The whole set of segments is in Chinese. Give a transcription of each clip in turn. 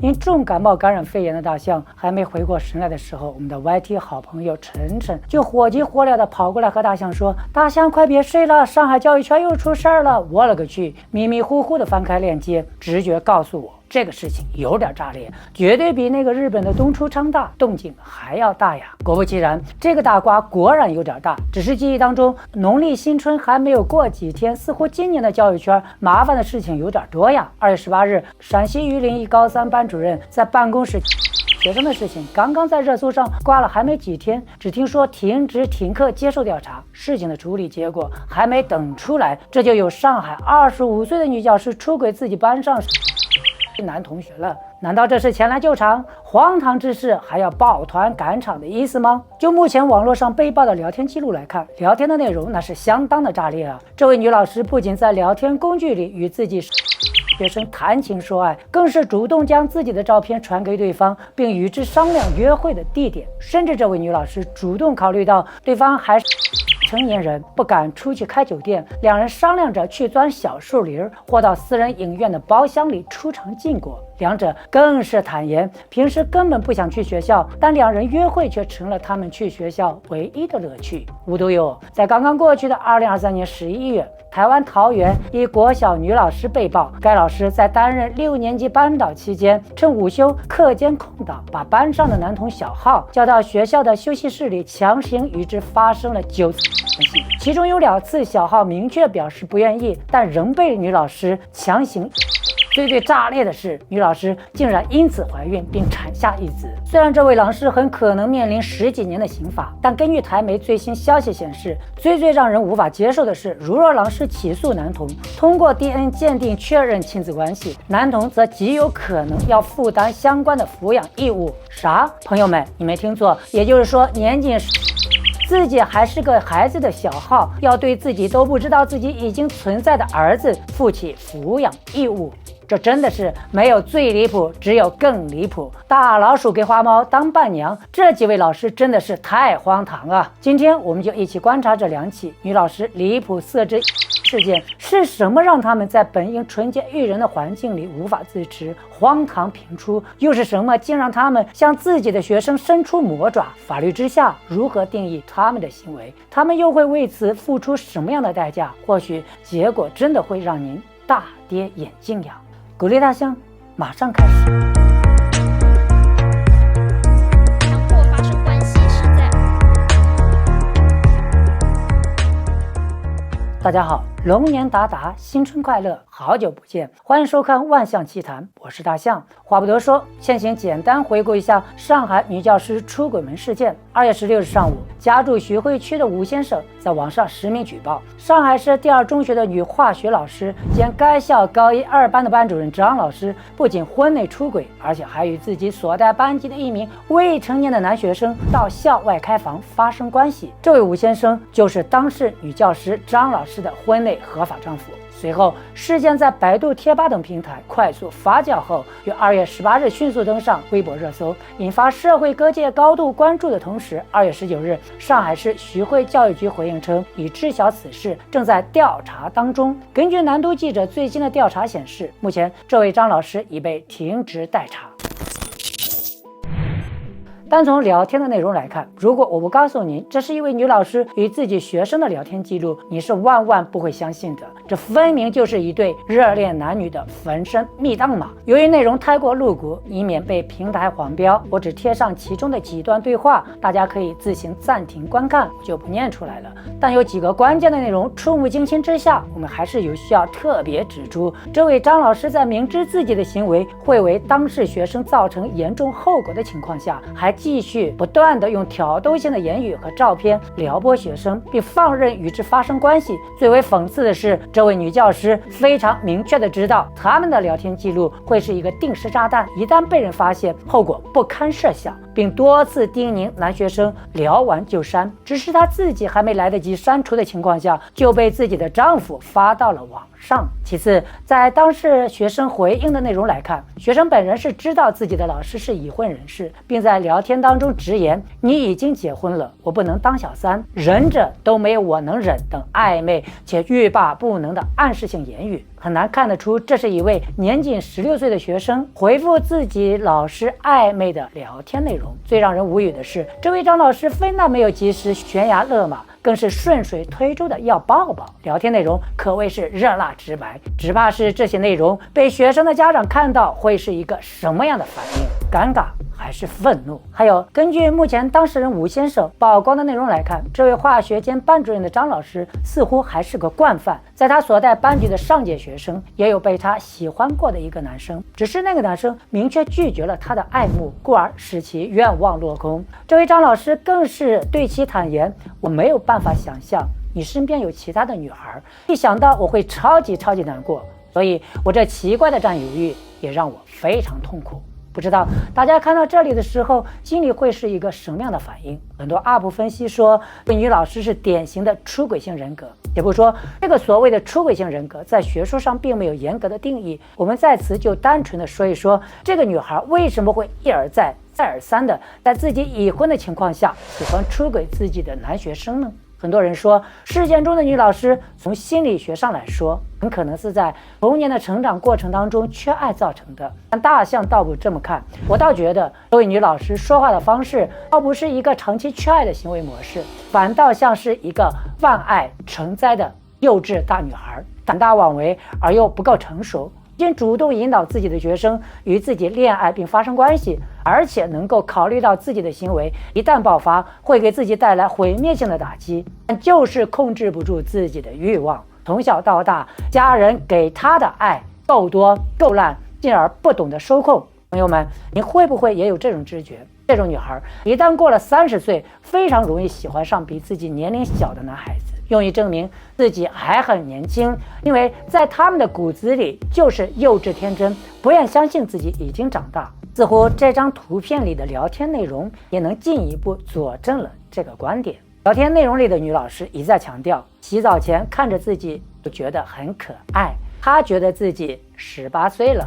因重感冒感染肺炎的大象还没回过神来的时候，我们的 YT 好朋友晨晨就火急火燎的跑过来和大象说：“大象快别睡了，上海教育圈又出事儿了！”我勒个去！迷迷糊糊的翻开链接，直觉告诉我，这个事情有点炸裂，绝对比那个日本的东出昌大动静还要大呀！果不其然，这个大瓜果然有点大，只是记忆当中农历新春还没有过几天，似乎今年的教育圈麻烦的事情有点多呀。2月18日，陕西榆林一高三班主任在办公室学生的事情刚刚在热搜上挂了还没几天，只听说停职停课接受调查，事情的处理结果还没等出来，这就有上海25岁的女教师出轨自己班上男同学了。难道这是前来救场？荒唐之事还要抱团赶场的意思吗？就目前网络上被曝的聊天记录来看，聊天的内容那是相当的炸裂啊！这位女老师不仅在聊天工具里与自己学生谈情说爱，更是主动将自己的照片传给对方，并与之商量约会的地点，甚至这位女老师主动考虑到对方还是成年人不敢出去开酒店，两人商量着去钻小树林或到私人影院的包厢里出尝禁果。两者更是坦言，平时根本不想去学校，但两人约会却成了他们去学校唯一的乐趣。无独有偶，在刚刚过去的2023年11月，台湾桃园一国小女老师被曝，该老师在担任6年级班导期间，趁午休课间空档，把班上的男童小浩叫到学校的休息室里，强行与之发生了9次关系，其中有2次小浩明确表示不愿意，但仍被女老师强行。最炸裂的是，女老师竟然因此怀孕并产下一子。虽然这位老师很可能面临10几年的刑罚，但根据台媒最新消息显示，最让人无法接受的是，如若老师起诉男童，通过 DNA 鉴定确认亲子关系，男童则极有可能要负担相关的抚养义务。啥？朋友们，你没听错，也就是说，年仅自己还是个孩子的小浩，要对自己都不知道自己已经存在的儿子负起抚养义务。这真的是没有最离谱，只有更离谱。大老鼠给花猫当伴娘，这几位老师真的是太荒唐啊！今天我们就一起观察这2起女老师离谱色之事件，是什么让他们在本应纯洁育人的环境里无法自持，荒唐频出？又是什么竟让他们向自己的学生伸出魔爪？法律之下如何定义他们的行为？他们又会为此付出什么样的代价？或许结果真的会让您大跌眼镜呀！鼓励大象，马上开始。强迫发生关系是在。大家好，龙年达达，新春快乐，好久不见，欢迎收看万象奇谈，我是大象。话不多说，先行简单回顾一下上海女教师出轨门事件。2月16日上午，家住徐汇区的吴先生在网上实名举报，上海市第2中学的女化学老师兼该校高1、2班的班主任张老师，不仅婚内出轨，而且还与自己所在班级的一名未成年的男学生到校外开房发生关系。这位吴先生就是当事女教师张老师的婚内合法丈夫。随后，事件在百度贴吧等平台快速发酵后，于2月18日迅速登上微博热搜，引发社会各界高度关注的同时，2月19日，上海市徐汇教育局回应称，已知晓此事，正在调查当中。根据南都记者最新的调查显示，目前这位张老师已被停职待查。单从聊天的内容来看，如果我不告诉您这是一位女老师与自己学生的聊天记录，你是万万不会相信的。这分明就是一对热恋男女的焚身密档嘛。由于内容太过露骨，以免被平台黄标，我只贴上其中的几段对话，大家可以自行暂停观看，我就不念出来了。但有几个关键的内容触目惊心之下，我们还是有需要特别指出，这位张老师在明知自己的行为会为当事学生造成严重后果的情况下，还继续不断的用挑逗性的言语和照片撩拨学生，并放任与之发生关系。最为讽刺的是，这位女教师非常明确的知道他们的聊天记录会是一个定时炸弹，一旦被人发现，后果不堪设想，并多次叮咛男学生聊完就删，只是她自己还没来得及删除的情况下，就被自己的丈夫发到了网上。其次，在当事学生回应的内容来看，学生本人是知道自己的老师是已婚人士，并在聊天天当中直言你已经结婚了，我不能当小三，忍着都没有我能忍等暧昧且欲罢不能的暗示性言语。很难看得出这是一位年仅16岁的学生回复自己老师暧昧的聊天内容。最让人无语的是，这位张老师非但没有及时悬崖勒马，更是顺水推舟的要抱抱。聊天内容可谓是热辣直白，只怕是这些内容被学生的家长看到会是一个什么样的反应？尴尬还是愤怒？还有，根据目前当事人吴先生曝光的内容来看，这位化学兼班主任的张老师似乎还是个惯犯，在他所在班级的上届学生也有被他喜欢过的一个男生，只是那个男生明确拒绝了他的爱慕，故而使其愿望落空。这位张老师更是对其坦言，我没有办法想象你身边有其他的女孩，一想到我会超级难过，所以我这奇怪的占有欲也让我非常痛苦。不知道大家看到这里的时候心里会是一个什么样的反应？很多 UP 分析说这女老师是典型的出轨性人格，也不说这个所谓的出轨性人格在学术上并没有严格的定义，我们在此就单纯的说一说这个女孩为什么会一而再再而三的在自己已婚的情况下喜欢出轨自己的男学生呢？很多人说事件中的女老师从心理学上来说很可能是在童年的成长过程当中缺爱造成的，但大象倒不这么看。我倒觉得这位女老师说话的方式倒不是一个长期缺爱的行为模式，反倒像是一个万爱成灾的幼稚大女孩，胆大妄为而又不够成熟，先主动引导自己的学生与自己恋爱并发生关系，而且能够考虑到自己的行为一旦爆发会给自己带来毁灭性的打击，但就是控制不住自己的欲望。从小到大，家人给他的爱够多够烂，进而不懂得收控。朋友们，你会不会也有这种知觉？这种女孩一旦过了30岁，非常容易喜欢上比自己年龄小的男孩子，用以证明自己还很年轻，因为在他们的骨子里就是幼稚天真，不愿相信自己已经长大。似乎这张图片里的聊天内容也能进一步佐证了这个观点。聊天内容里的女老师一再强调，洗澡前看着自己就觉得很可爱，她觉得自己18岁了。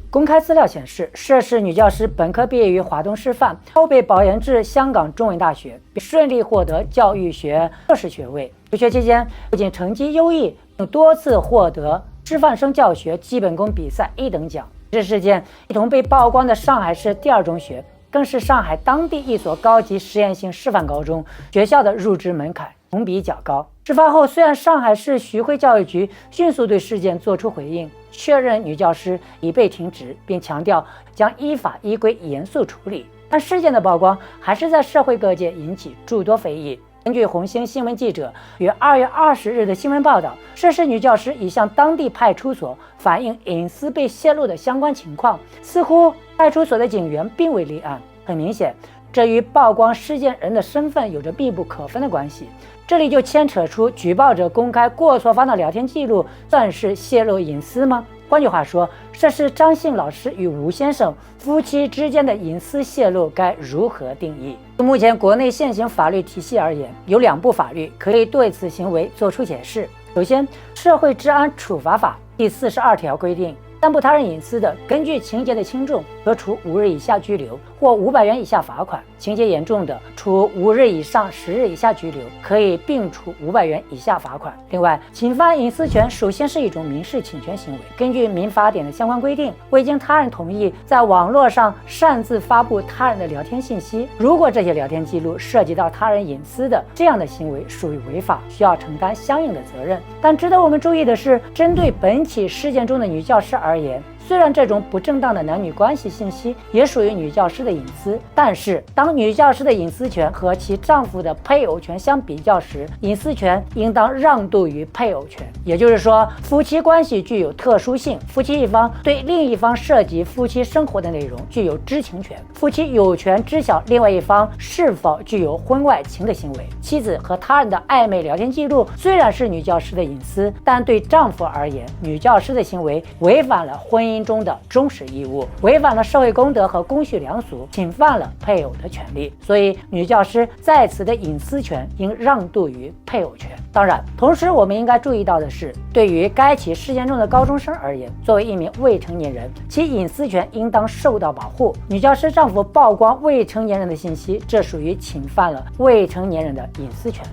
公开资料显示，涉事女教师本科毕业于华东师范，后被保研至香港中文大学，并顺利获得教育学硕士学位。留学期间不仅成绩优异，并多次获得师范生教学基本功比赛1等奖。这事件一同被曝光的上海市第二中学，更是上海当地一所高级实验性师范高中，学校的入职门槛同比较高。事发后，虽然上海市徐汇教育局迅速对事件作出回应，确认女教师已被停职，并强调将依法依规严肃处理，但事件的曝光还是在社会各界引起诸多非议。根据红星新闻记者于2月20日的新闻报道，涉事女教师已向当地派出所反映隐私被泄露的相关情况，似乎派出所的警员并未立案。很明显，这与曝光事件人的身份有着密不可分的关系。这里就牵扯出举报者公开过错方的聊天记录算是泄露隐私吗？换句话说，这是张姓老师与吴先生夫妻之间的隐私泄露该如何定义？就目前国内现行法律体系而言，有2部法律可以对此行为作出解释。首先，《社会治安处罚法》第42条规定，散布他人隐私的，根据情节的轻重，可处5日以下拘留或500元以下罚款；情节严重的，处5日以上10日以下拘留，可以并处500元以下罚款。另外，侵犯隐私权首先是一种民事侵权行为。根据民法典的相关规定，未经他人同意在网络上擅自发布他人的聊天信息，如果这些聊天记录涉及到他人隐私的，这样的行为属于违法，需要承担相应的责任。但值得我们注意的是，针对本起事件中的女教师而言，虽然这种不正当的男女关系信息也属于女教师的隐私，但是当女教师的隐私权和其丈夫的配偶权相比较时，隐私权应当让渡于配偶权。也就是说，夫妻关系具有特殊性，夫妻一方对另一方涉及夫妻生活的内容具有知情权，夫妻有权知晓另外一方是否具有婚外情的行为。妻子和他人的暧昧聊天记录虽然是女教师的隐私，但对丈夫而言，女教师的行为违反了婚姻姻中的忠实义务，违反了社会公德和公序良俗，侵犯了配偶的权利。所以，女教师在此的隐私权应让渡于配偶权。当然，同时我们应该注意到的是，对于该起事件中的高中生而言，作为一名未成年人，其隐私权应当受到保护。女教师丈夫曝光未成年人的信息，这属于侵犯了未成年人的隐私权。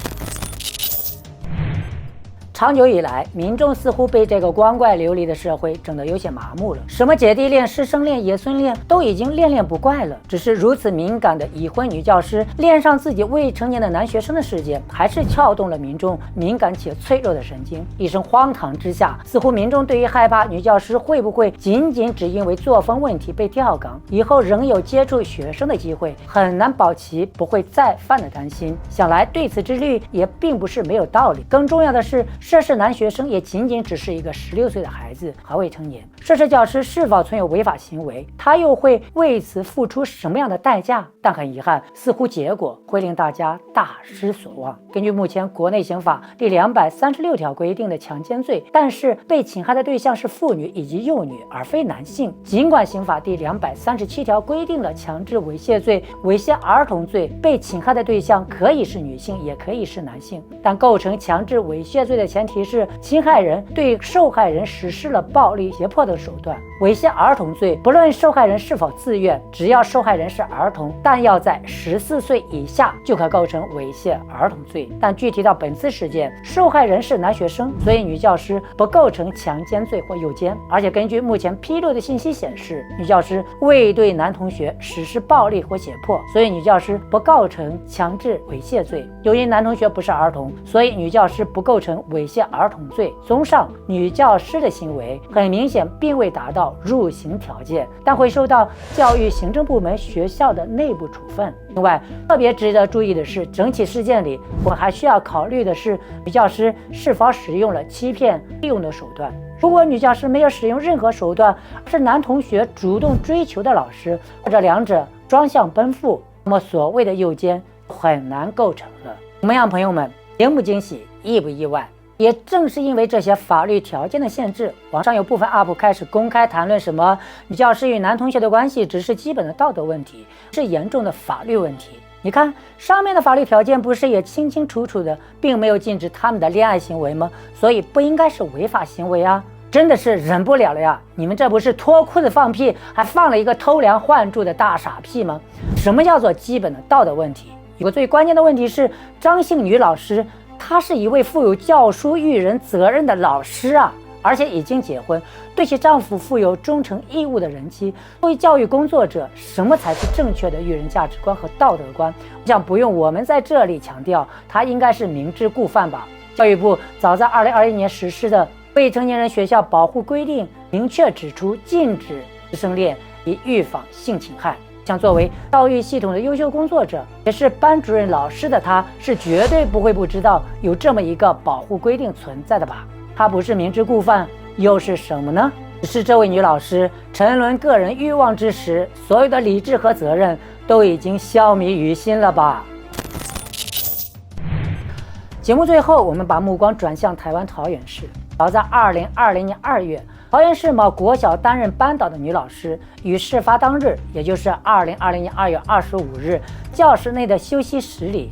长久以来，民众似乎被这个光怪流离的社会整得有些麻木了。什么姐弟恋、师生恋、爷孙恋都已经恋恋不怪了。只是如此敏感的已婚女教师恋上自己未成年的男学生的事件，还是撬动了民众敏感且脆弱的神经。一声荒唐之下，似乎民众对于害怕女教师会不会仅仅只因为作风问题被调岗，以后仍有接触学生的机会，很难保其不会再犯的担心。想来对此之虑也并不是没有道理。更重要的是，涉事男学生也仅仅只是一个16岁的孩子，还未成年。涉事教师是否存有违法行为，他又会为此付出什么样的代价？但很遗憾，似乎结果会令大家大失所望。根据目前国内刑法第236条规定的强奸罪，但是被侵害的对象是妇女以及幼女，而非男性。尽管刑法第237条规定了强制猥亵罪、猥亵儿童罪，被侵害的对象可以是女性，也可以是男性，但构成强制猥亵罪的前提是侵害人对受害人实施了暴力、胁迫等手段。猥亵儿童罪，不论受害人是否自愿，只要受害人是儿童，但要在14岁以下，就可构成猥亵儿童罪。但具体到本次事件，受害人是男学生，所以女教师不构成强奸罪或诱奸。而且根据目前披露的信息显示，女教师未对男同学实施暴力或胁迫，所以女教师不构成强制猥亵罪。由于男同学不是儿童，所以女教师不构成猥亵儿童罪。综上，女教师的行为很明显并未达到入刑条件，但会受到教育行政部门学校的内部处分。另外，特别值得注意的是，整起事件里，我们还需要考虑的是女教师是否使用了欺骗、利用的手段。如果女教师没有使用任何手段，而是男同学主动追求的老师，或者两者双向奔赴，那么所谓的诱奸很难构成了。怎么样，朋友们，惊不惊喜，意不意外？也正是因为这些法律条件的限制，网上有部分 UP 开始公开谈论什么女教师与男同学的关系只是基本的道德问题，是严重的法律问题。你看上面的法律条件不是也清清楚楚的，并没有禁止他们的恋爱行为吗？所以不应该是违法行为啊！真的是忍不了了呀！你们这不是脱裤子放屁，还放了一个偷梁换柱的大傻屁吗？什么叫做基本的道德问题？有个最关键的问题是，张姓女老师她是一位负有教书育人责任的老师啊，而且已经结婚，对其丈夫负有忠诚义务的人妻。作为教育工作者，什么才是正确的育人价值观和道德观？我想不用我们在这里强调，她应该是明知故犯吧。教育部早在2021年实施的未成年人学校保护规定明确指出，禁止师生恋以预防性侵害。像作为教育系统的优秀工作者，也是班主任老师的他，是绝对不会不知道有这么一个保护规定存在的吧？他不是明知故犯，又是什么呢？只是这位女老师沉沦个人欲望之时，所有的理智和责任都已经消弭于心了吧？节目最后，我们把目光转向台湾桃园市。早在2020年2月，桃园市某国小担任班导的女老师，于事发当日，也就是2020年2月25日，教室内的休息室里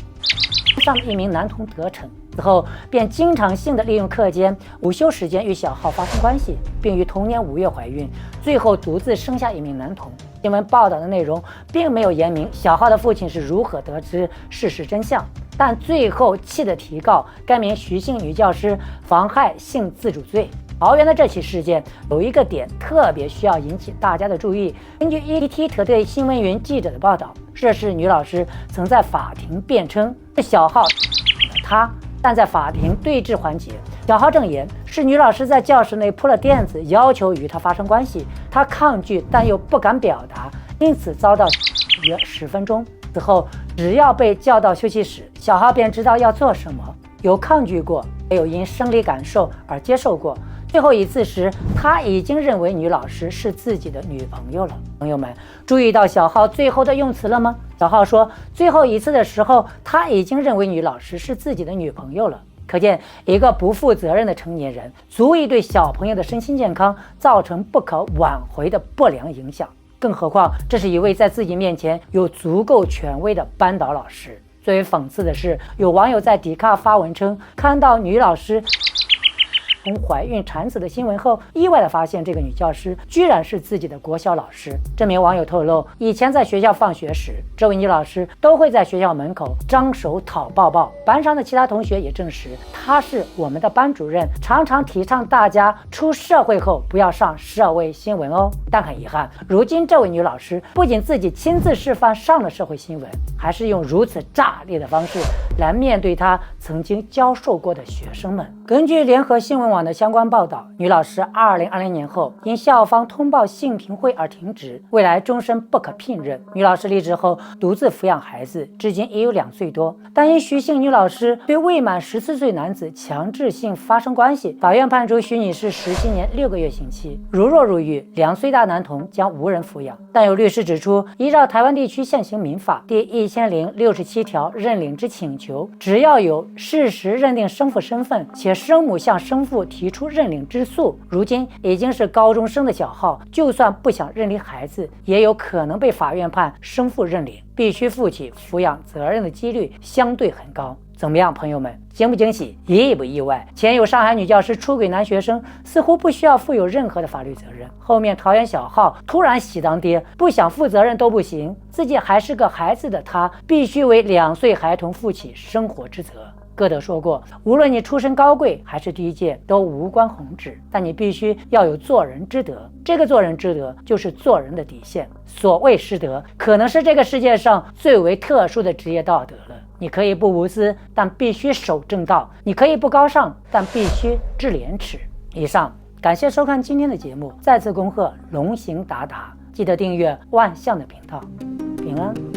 上一名男童得逞，此后便经常性的利用课间、午休时间与小浩发生关系，并于同年5月怀孕，最后独自生下一名男童。新闻报道的内容并没有言明小浩的父亲是如何得知事实真相，但最后气得提告该名徐姓女教师妨害性自主罪。桃园的这起事件有一个点特别需要引起大家的注意。根据 ET 特对新闻云记者的报道，涉事女老师曾在法庭辩称是小浩她，但在法庭对质环节，小浩证言是女老师在教室内铺了垫子，要求与她发生关系，她抗拒但又不敢表达，因此遭到约10分钟。此后只要被叫到休息室，小浩便知道要做什么，有抗拒过，也有因生理感受而接受过。最后一次时，他已经认为女老师是自己的女朋友了。朋友们，注意到小浩最后的用词了吗？小浩说，最后一次的时候，他已经认为女老师是自己的女朋友了。可见，一个不负责任的成年人，足以对小朋友的身心健康造成不可挽回的不良影响。更何况，这是一位在自己面前有足够权威的班导老师。最为讽刺的是，有网友在迪卡发文称，看到女老师从怀孕产子的新闻后，意外地发现这个女教师居然是自己的国小老师。这名网友透露，以前在学校放学时，这位女老师都会在学校门口张手讨抱抱。班上的其他同学也证实，她是我们的班主任，常常提倡大家出社会后不要上社会新闻哦。但很遗憾，如今这位女老师不仅自己亲自示范上了社会新闻，还是用如此炸裂的方式来面对她曾经教授过的学生们。根据联合新闻网的相关报道，女老师2020年后因校方通报性平会而停职，未来终身不可聘任。女老师离职后独自抚养孩子，至今也有2岁多。但因徐姓女老师对未满14岁男子强制性发生关系，法院判处徐女士17年6个月刑期。如若入狱，2岁大男童将无人抚养。但有律师指出，依照台湾地区现行民法第1067条认领之请求，只要有事实认定生父身份，且生母向生父提出认领之诉，如今已经是高中生的小浩，就算不想认领孩子，也有可能被法院判生父认领，必须负起抚养责任的几率相对很高。怎么样，朋友们，惊不惊喜，意不意外？前有上海女教师出轨男学生，似乎不需要负有任何的法律责任。后面桃园小浩突然喜当爹，不想负责任都不行，自己还是个孩子的他，必须为2岁孩童负起生活之责。歌德说过，无论你出身高贵还是低贱，都无关宏旨，但你必须要有做人之德。这个做人之德就是做人的底线。所谓师德，可能是这个世界上最为特殊的职业道德了。你可以不无私，但必须守正道；你可以不高尚，但必须知廉耻。以上，感谢收看今天的节目，再次恭贺龙行达达，记得订阅万象的频道。平安。